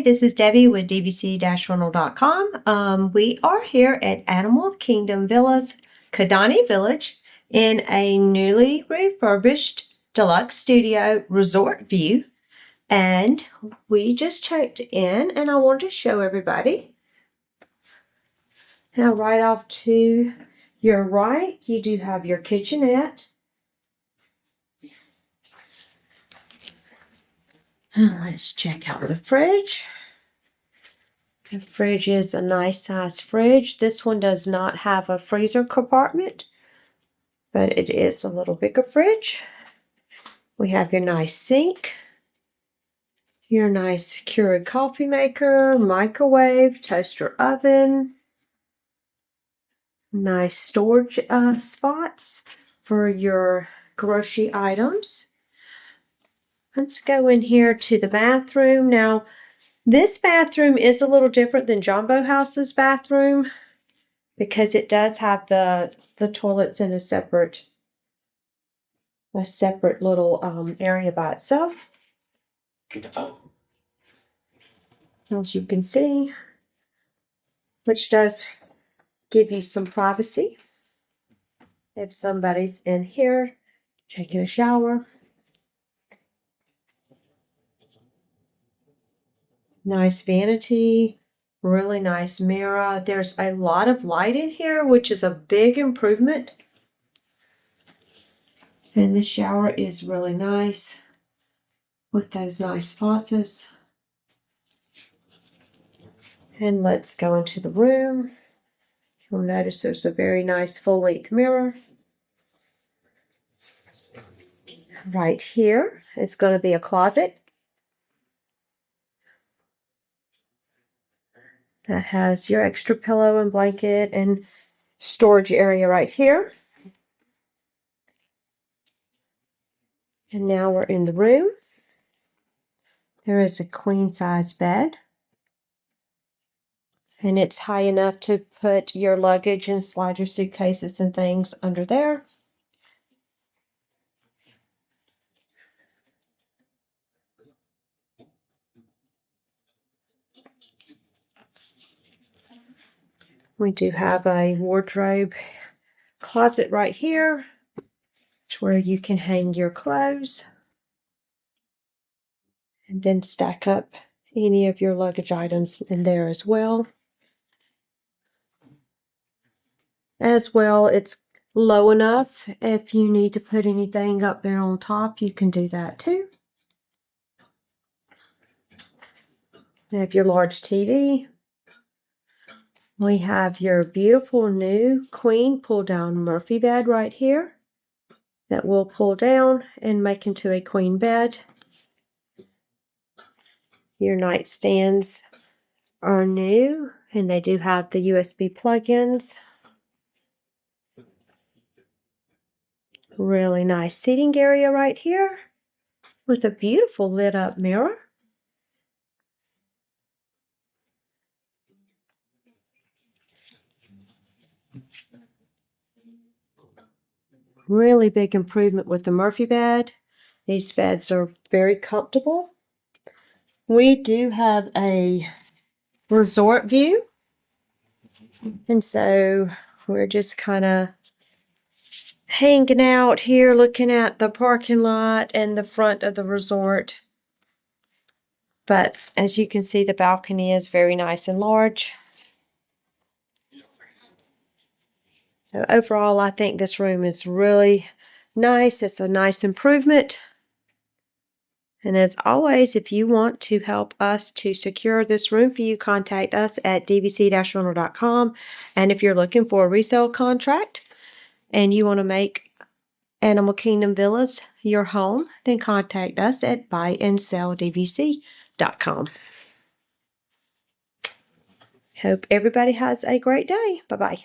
this is Debbie with dvc-rental.com. We are here at Animal Kingdom Villas, Kidani Village, in a newly refurbished deluxe studio resort view. And we just checked in, and I wanted to show everybody. Now, right off to your right, you do have your kitchenette. And let's check out the fridge. The fridge is a nice size fridge. This one does not have a freezer compartment, but it is a little bigger fridge. We have your nice sink, your nice Keurig coffee maker, microwave, toaster oven, nice storage spots for your grocery items. Let's go in here to the bathroom. Now, this bathroom is a little different than Jumbo House's bathroom because it does have the toilets in a separate little area by itself. As you can see, which does give you some privacy if somebody's in here taking a shower. Nice vanity, really nice mirror. There's a lot of light in here, which is a big improvement. And the shower is really nice with those nice faucets. And let's go into the room. You'll notice there's a very nice full-length mirror. Right here is going to be a closet that has your extra pillow and blanket and storage area right here. And now we're in the room. There is a queen-size bed. And it's high enough to put your luggage and slide your suitcases and things under there. We do have a wardrobe closet right here, where you can hang your clothes and then stack up any of your luggage items in there as well. It's low enough if you need to put anything up there on top, you can do that too. You have your large TV. We have your beautiful new queen pull-down Murphy bed right here that will pull down and make into a queen bed. Your nightstands are new, and they do have the USB plug-ins. Really nice seating area right here with a beautiful lit-up mirror. Really big improvement with the Murphy bed. These beds are very comfortable. We do have a resort view. And so we're just kind of hanging out here looking at the parking lot and the front of the resort. But as you can see, the balcony is very nice and large. So overall, I think this room is really nice. It's a nice improvement. And as always, if you want to help us to secure this room for you, contact us at dvc-rental.com. And if you're looking for a resale contract and you want to make Animal Kingdom Villas your home, then contact us at buyandselldvc.com. Hope everybody has a great day. Bye-bye.